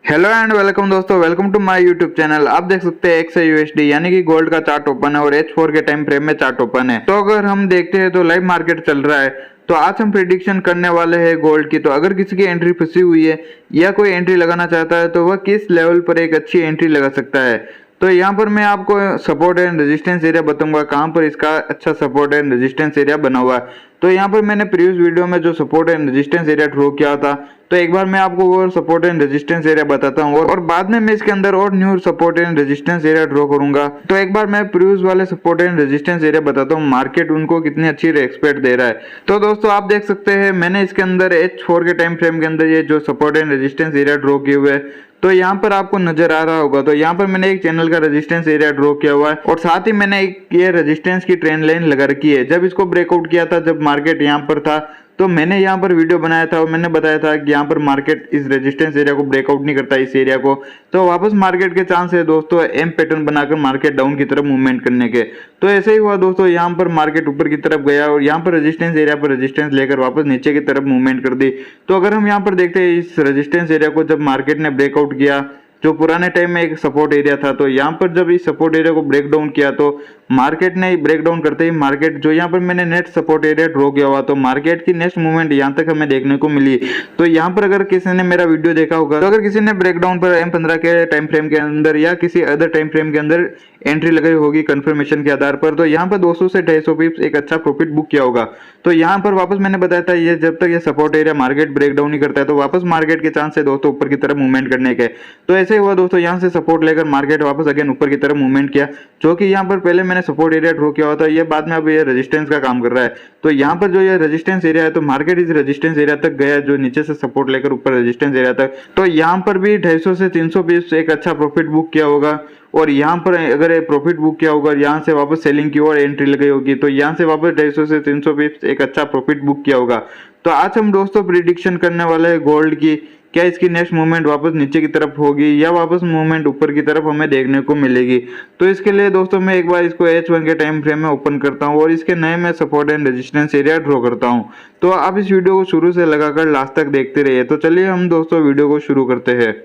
Hello and welcome दोस्तों, welcome to my YouTube channel. आप देख सकते हैं XAUSD यानी कि गोल्ड का चार्ट ओपन है और H4 के टाइम फ्रेम में चार्ट ओपन है। तो अगर हम देखते हैं तो लाइव मार्केट चल रहा है। तो आज हम प्रिडिक्शन करने वाले हैं गोल्ड की। तो अगर किसी की एंट्री फंसी हुई है या कोई एंट्री लगाना चाहता है तो वह किस लेवल पर एक अच्छी एंट्री लगा सकता है। तो यहाँ पर मैं आपको सपोर्ट एंड रेजिस्टेंस एरिया बताऊंगा, कहाँ पर इसका अच्छा सपोर्ट एंड रेजिस्टेंस एरिया बना हुआ है। तो यहाँ पर मैंने प्रीवियस वीडियो में जो support and resistance area draw किया था, तो एक बार मैं आपको वो सपोर्ट एंड रेजिस्टेंस एरिया बताता हूँ और बाद में मैं इसके अंदर और new support and resistance area draw करूंगा। तो एक बार मैं प्रीवियस वाले सपोर्ट एंड रेजिस्टेंस एरिया बताता हूँ, मार्केट उनको कितनी अच्छी रेस्पेक्ट दे रहा है। तो दोस्तों आप देख सकते हैं मैंने इसके अंदर H4 के टाइम फ्रेम के अंदर ये जो support and resistance area draw किए हुए हैं, तो यहाँ पर आपको नजर आ रहा होगा। तो यहाँ पर मैंने एक चैनल का रेजिस्टेंस एरिया ड्रॉ किया हुआ है और साथ ही मैंने एक ये रेजिस्टेंस की ट्रेंड लाइन लगा रखी है। जब इसको ब्रेकआउट किया था, जब मार्केट यहाँ पर था, तो मैंने यहाँ पर वीडियो बनाया था और मैंने बताया था कि यहाँ पर मार्केट इस रेजिस्टेंस एरिया को ब्रेकआउट नहीं करता, इस एरिया को, तो वापस मार्केट के चांस है दोस्तों एम पैटर्न बनाकर मार्केट डाउन की तरफ मूवमेंट करने के। तो ऐसे ही हुआ दोस्तों, यहाँ पर मार्केट ऊपर की तरफ गया और यहाँ पर रेजिस्टेंस एरिया पर रेजिस्टेंस लेकर वापस नीचे की तरफ मूवमेंट कर दी। तो अगर हम यहाँ पर देखते हैं इस रेजिस्टेंस एरिया को जब मार्केट ने ब्रेकआउट किया, जो पुराने टाइम में एक सपोर्ट एरिया था, तो यहाँ पर जब इस सपोर्ट एरिया को ब्रेक डाउन किया तो मार्केट ने ब्रेक डाउन करते ही मार्केट जो यहाँ पर मैंने नेक्स्ट सपोर्ट एरिया ड्रॉ किया हुआ, तो मार्केट की नेक्स्ट मूवमेंट यहाँ तक हमें देखने को मिली। तो यहाँ पर अगर किसी ने मेरा वीडियो देखा होगा, तो अगर किसी ने ब्रेक डाउन पर M15 के टाइम फ्रेम के अंदर या किसी अदर टाइम फ्रेम के अंदर एंट्री लगाई होगी कंफर्मेशन के आधार पर, तो यहाँ पर 200 से 250 पिप्स एक अच्छा प्रॉफिट बुक किया होगा। तो यहाँ पर वापस मैंने बताया था ये जब तक ये support area market break down नहीं करता है तो वापस मार्केट के चांस है दोस्तों ऊपर की तरफ मूवमेंट करने के। तो ऐसे हुआ दोस्तों, यहाँ से सपोर्ट लेकर मार्केट वापस अगेन ऊपर की तरफ मूवमेंट किया, जो कि यहाँ पर पहले मैंने सपोर्ट एरिया ड्रॉ किया हुआ था, ये बाद में अब ये रेजिस्टेंस का काम कर रहा है। तो यहाँ पर जो ये रेजिस्टेंस एरिया है, तो मार्केट इस रेजिस्टेंस एरिया तक गया, जो नीचे से सपोर्ट लेकर ऊपर रेजिस्टेंस एरिया तक। तो यहाँ पर भी 250 से 300 पिप्स एक अच्छा प्रॉफिट बुक किया होगा और यहाँ पर अगर प्रॉफिट बुक किया होगा, यहाँ से वापस सेलिंग की ओर एंट्री लगाई होगी, तो यहाँ से वापस 250 से 300 पिप्स एक अच्छा प्रॉफिट बुक किया होगा। तो आज हम दोस्तों प्रिडिक्शन करने वाले हैं गोल्ड की, क्या इसकी नेक्स्ट मूवमेंट वापस नीचे की तरफ होगी या वापस मूवमेंट ऊपर की तरफ हमें देखने को मिलेगी। तो इसके लिए दोस्तों मैं एक बार इसको H1 के टाइम फ्रेम में ओपन करता हूँ और इसके नए में support and resistance area draw करता हूँ। तो आप इस वीडियो को शुरू से लगाकर लास्ट तक देखते रहिए। तो चलिए हम दोस्तों वीडियो को शुरू करते हैं।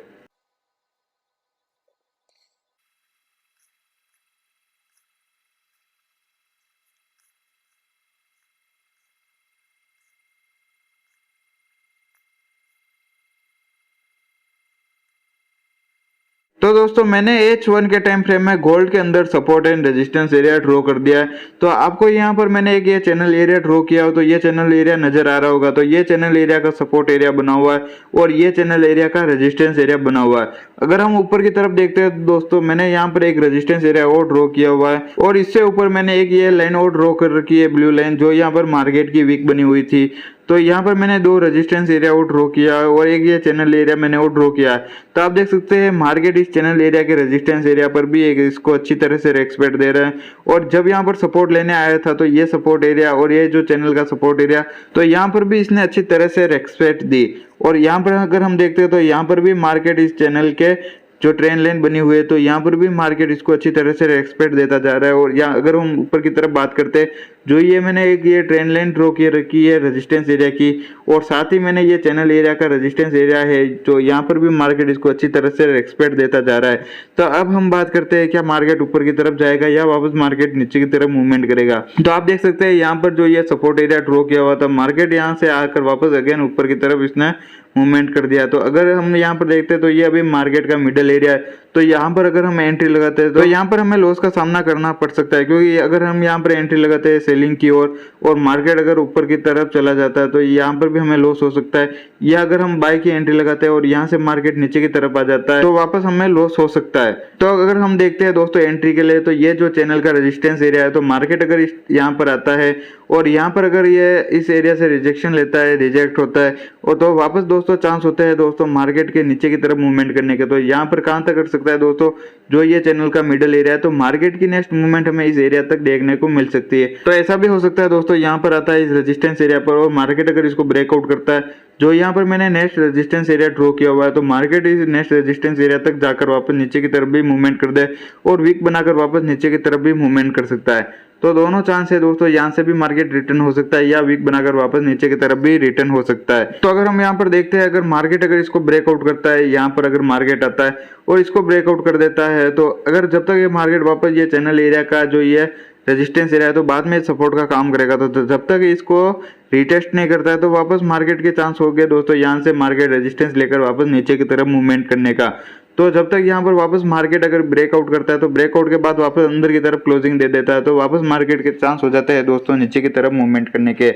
तो दोस्तों मैंने H1 के टाइम फ्रेम में गोल्ड के अंदर support and resistance area draw कर दिया है। तो आपको यहाँ पर मैंने एक ये चैनल एरिया ड्रॉ किया हो, तो ये चैनल एरिया नजर आ रहा होगा। तो ये चैनल एरिया का सपोर्ट एरिया बना हुआ है और ये चैनल एरिया का रेजिस्टेंस एरिया बना हुआ है। अगर हम ऊपर की तरफ देखते हैं तो दोस्तों मैंने यहाँ पर एक रेजिस्टेंस एरिया और ड्रॉ किया हुआ है और इससे ऊपर मैंने एक ये लाइन और ड्रॉ कर रखी है, ब्लू लाइन, जो यहाँ पर मार्केट की वीक बनी हुई थी। तो यहाँ पर मैंने दो रेजिस्टेंस एरिया और ड्रॉ किया और एक ये चैनल एरिया मैंने और ड्रॉ किया है। तो आप देख सकते हैं मार्केट इस चैनल एरिया के रेजिस्टेंस एरिया पर भी एक इसको अच्छी तरह से रेस्पेक्ट दे रहा है। और जब यहाँ पर सपोर्ट लेने आया था तो ये सपोर्ट एरिया और ये जो चैनल का सपोर्ट एरिया, तो यहाँ पर भी इसने अच्छी तरह से रेस्पेक्ट दी। और यहाँ पर अगर हम देखते हैं तो यहाँ पर भी मार्केट इस चैनल के जो ट्रेंड लाइन बनी हुई है, तो यहाँ पर भी मार्केट इसको अच्छी तरह से रेस्पेक्ट देता जा रहा है। और यहाँ अगर हम ऊपर की तरफ बात करते हैं, जो ये मैंने एक ये ट्रेंड लाइन ड्रॉ की रखी है रेजिस्टेंस एरिया की, और साथ ही मैंने ये चैनल एरिया का रेजिस्टेंस एरिया है, जो यहाँ पर भी मार्केट इसको अच्छी तरह से रेस्पेक्ट देता जा रहा है। तो अब हम बात करते हैं क्या मार्केट ऊपर की तरफ जाएगा या वापस मार्केट नीचे की तरफ मूवमेंट करेगा। तो आप देख सकते हैं यहाँ पर जो ये सपोर्ट एरिया ड्रॉ किया हुआ था, मार्केट यहाँ से आकर वापस अगेन ऊपर की तरफ इसने मूवमेंट कर दिया। तो अगर हम यहाँ पर देखते हैं तो ये अभी मार्केट का मिडल एरिया है। तो यहाँ पर अगर हम एंट्री लगाते हैं तो यहाँ पर हमें लॉस का सामना करना पड़ सकता है, क्योंकि अगर हम यहाँ पर एंट्री लगाते हैं सेलिंग की ओर और मार्केट अगर ऊपर की तरफ चला जाता है तो यहाँ पर भी हमें लॉस हो सकता है। या अगर हम बाय की एंट्री लगाते हैं और यहाँ से मार्केट नीचे की तरफ आ जाता है तो वापस हमें लॉस हो सकता है। तो अगर हम देखते हैं दोस्तों एंट्री के लिए, तो ये जो चैनल का रेजिस्टेंस एरिया है, तो मार्केट अगर यहाँ पर आता है और यहाँ पर अगर ये इस एरिया से रिजेक्शन लेता है, रिजेक्ट होता है, और तो वापस दोस्तों चांस होते हैं दोस्तों मार्केट के नीचे की तरफ मूवमेंट करने के। तो यहाँ पर कहाँ तक कर सकता है दोस्तों, जो ये चैनल का मिडल एरिया है, तो मार्केट की नेक्स्ट मूवमेंट हमें इस एरिया तक देखने को मिल सकती है। तो ऐसा भी हो सकता है दोस्तों यहाँ पर आता है इस रेजिस्टेंस एरिया पर और मार्केट अगर इसको ब्रेकआउट करता है, जो यहाँ पर मैंने नेक्स्ट रेजिस्टेंस एरिया ड्रॉ किया हुआ है, तो मार्केट इस नेक्स्ट रेजिस्टेंस एरिया तक जाकर वापस नीचे की तरफ भी मूवमेंट कर दे और वीक बनाकर वापस नीचे की तरफ भी मूवमेंट कर सकता है। तो दोनों चांस है दोस्तों, यहाँ से भी मार्केट रिटर्न हो सकता है या वीक बनाकर वापस नीचे की तरफ भी रिटर्न हो सकता है। तो अगर हम यहाँ पर देखते हैं, अगर मार्केट अगर इसको ब्रेकआउट करता है, यहाँ पर अगर मार्केट आता है और इसको ब्रेकआउट कर देता है, तो अगर जब तक ये मार्केट वापस ये चैनल एरिया का जो ये रेजिस्टेंस एरिया है तो बाद में सपोर्ट का काम करेगा। तो जब तक इसको रिटेस्ट नहीं करता है तो वापस मार्केट के चांस हो गए दोस्तों, यहाँ से मार्केट रेजिस्टेंस लेकर वापस नीचे की तरफ मूवमेंट करने का। तो जब तक यहाँ पर वापस मार्केट अगर ब्रेकआउट करता है तो ब्रेकआउट के बाद वापस अंदर की तरफ क्लोजिंग दे देता है, तो वापस मार्केट के चांस हो जाते हैं दोस्तों नीचे की तरफ मूवमेंट करने के।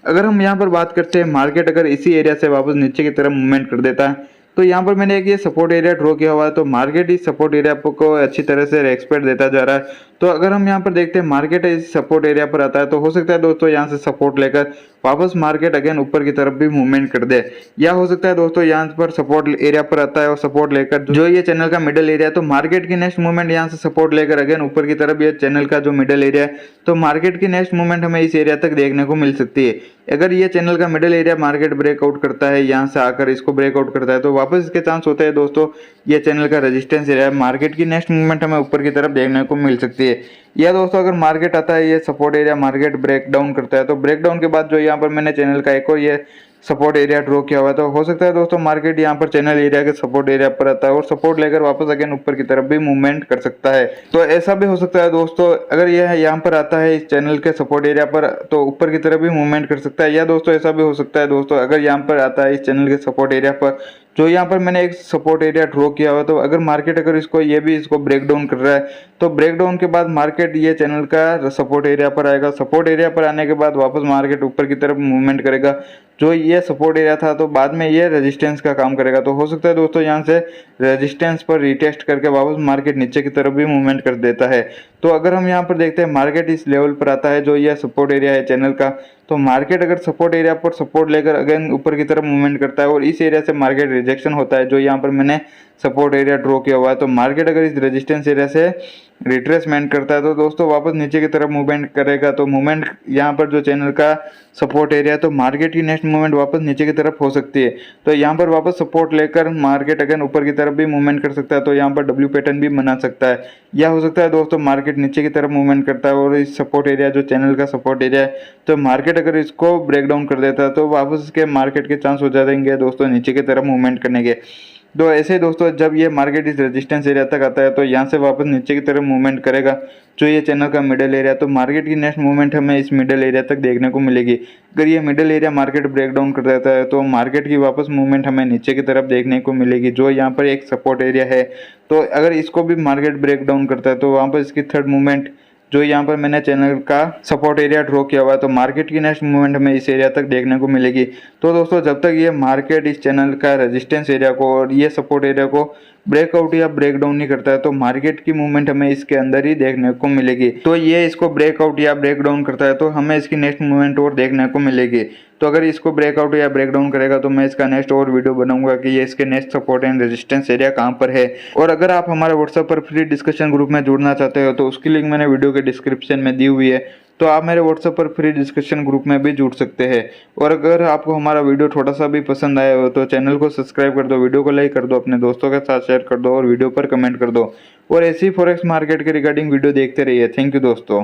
अगर हम यहाँ पर बात करते हैं, मार्केट अगर इसी एरिया से वापस नीचे की तरफ मूवमेंट कर देता है, तो यहाँ पर मैंने एक ये सपोर्ट एरिया ड्रॉ किया हुआ है, तो मार्केट इस सपोर्ट एरिया को अच्छी तरह से रेस्पेक्ट देता जा रहा है। तो अगर हम यहाँ पर देखते हैं मार्केट इस सपोर्ट एरिया पर आता है, तो हो सकता है दोस्तों यहाँ से सपोर्ट लेकर वापस मार्केट अगेन ऊपर की तरफ भी मूवमेंट कर दे, या हो सकता है दोस्तों यहाँ पर सपोर्ट एरिया पर आता है और सपोर्ट लेकर जो ये चैनल का मिडल एरिया है, तो मार्केट की नेक्स्ट मूवमेंट यहाँ से सपोर्ट लेकर अगेन ऊपर की तरफ ये चैनल का जो मिडल एरिया है, तो मार्केट की नेक्स्ट मूवमेंट हमें इस एरिया तक देखने को मिल सकती है। अगर ये चैनल का मिडल एरिया मार्केट ब्रेकआउट करता है, यहाँ से आकर इसको ब्रेकआउट करता है, तो वापस इसके चांस होते हैं दोस्तों ये चैनल का रेजिस्टेंस एरिया, मार्केट की नेक्स्ट मूवमेंट हमें ऊपर की तरफ देखने को मिल सकती है। या दोस्तों अगर मार्केट आता है, ये support area market break down करता है, तो ब्रेक डाउन के बाद जो यहाँ पर मैंने चैनल का एक और ये सपोर्ट एरिया ड्रॉ किया हुआ है, तो हो सकता है दोस्तों मार्केट यहाँ पर चैनल एरिया के सपोर्ट एरिया पर आता है और सपोर्ट लेकर वापस अगेन ऊपर की तरफ भी मूवमेंट कर सकता है। तो ऐसा भी हो सकता है दोस्तों, अगर यह यहाँ पर आता है इस चैनल के सपोर्ट एरिया पर, तो ऊपर की तरफ भी मूवमेंट कर सकता है। या दोस्तों ऐसा भी हो सकता है दोस्तों, अगर यहाँ पर आता है इस चैनल के सपोर्ट एरिया पर, जो यहाँ पर मैंने एक सपोर्ट एरिया ड्रॉ किया हुआ, तो अगर मार्केट अगर इसको ब्रेक डाउन कर रहा है, तो ब्रेक डाउन के बाद मार्केट ये चैनल का सपोर्ट एरिया पर आएगा। सपोर्ट एरिया पर आने के बाद वापस मार्केट ऊपर की तरफ मूवमेंट करेगा, जो ये सपोर्ट एरिया था, तो बाद में ये रेजिस्टेंस का काम करेगा। तो हो सकता है दोस्तों यहाँ से रेजिस्टेंस पर रिटेस्ट करके वापस मार्केट नीचे की तरफ भी मूवमेंट कर देता है। तो अगर हम यहाँ पर देखते हैं मार्केट इस लेवल पर आता है, जो ये सपोर्ट एरिया है चैनल का, तो मार्केट अगर सपोर्ट एरिया पर सपोर्ट लेकर अगेन ऊपर की तरफ मूवमेंट करता है और इस एरिया से मार्केट रिजेक्शन होता है, जो यहाँ पर मैंने सपोर्ट एरिया ड्रॉ किया हुआ है, तो मार्केट अगर इस रेजिस्टेंस एरिया से रिट्रेसमेंट करता है, तो दोस्तों वापस नीचे की तरफ मूवमेंट करेगा। तो मूवमेंट यहाँ पर जो चैनल का सपोर्ट एरिया है, तो मार्केट की नेक्स्ट मूवमेंट वापस नीचे की तरफ हो सकती है। तो यहाँ पर वापस सपोर्ट लेकर मार्केट अगेन ऊपर की तरफ भी मूवमेंट कर सकता है, तो यहाँ पर डब्ल्यू पैटर्न भी बना सकता है। या हो सकता है दोस्तों मार्केट नीचे की तरफ मूवमेंट करता है और इस सपोर्ट एरिया जो चैनल का सपोर्ट एरिया है, तो मार्केट अगर इसको ब्रेक डाउन कर देता है, तो वापस इसके मार्केट के चांस हो जाएंगे दोस्तों नीचे की तरफ मूवमेंट करने के। तो ऐसे दोस्तों जब ये मार्केट इस रेजिस्टेंस एरिया तक आता है, तो यहाँ से वापस नीचे की तरफ मूवमेंट करेगा, जो ये चैनल का मिडल एरिया, तो मार्केट की नेक्स्ट मूवमेंट हमें इस मिडल एरिया तक देखने को मिलेगी। अगर ये middle area market break down कर देता है, तो मार्केट की वापस मूवमेंट हमें नीचे की तरफ देखने को मिलेगी, जो यहाँ पर एक सपोर्ट एरिया है। तो अगर इसको भी मार्केट ब्रेक डाउन करता है, तो वहाँ पर इसकी थर्ड मूवमेंट जो यहाँ पर मैंने चैनल का सपोर्ट एरिया ड्रॉ किया हुआ है, तो मार्केट की नेक्स्ट मूवमेंट हमें इस एरिया तक देखने को मिलेगी। तो दोस्तों जब तक ये मार्केट इस चैनल का रेजिस्टेंस एरिया को और ये सपोर्ट एरिया को ब्रेकआउट या ब्रेक डाउन नहीं करता है, तो मार्केट की मूवमेंट हमें इसके अंदर ही देखने को मिलेगी। तो ये इसको ब्रेकआउट या ब्रेक डाउन करता है, तो हमें इसकी नेक्स्ट मूवमेंट और देखने को मिलेगी। तो अगर इसको ब्रेकआउट या ब्रेक डाउन करेगा, तो मैं इसका नेक्स्ट और वीडियो बनाऊंगा कि ये इसके next support and resistance area कहाँ पर है। और अगर आप हमारे व्हाट्सएप पर फ्री डिस्कशन ग्रुप में जुड़ना चाहते हो, तो उसकी लिंक मैंने वीडियो के डिस्क्रिप्शन में दी हुई है, तो आप मेरे व्हाट्सएप पर फ्री डिस्कशन ग्रुप में भी जुड़ सकते हैं। और अगर आपको हमारा वीडियो थोड़ा सा भी पसंद आया हो, तो चैनल को सब्सक्राइब कर दो, वीडियो को लाइक कर दो, अपने दोस्तों के साथ शेयर कर दो और वीडियो पर कमेंट कर दो। और ऐसी फॉरेक्स मार्केट के रिगार्डिंग वीडियो देखते रहिए। थैंक यू दोस्तों।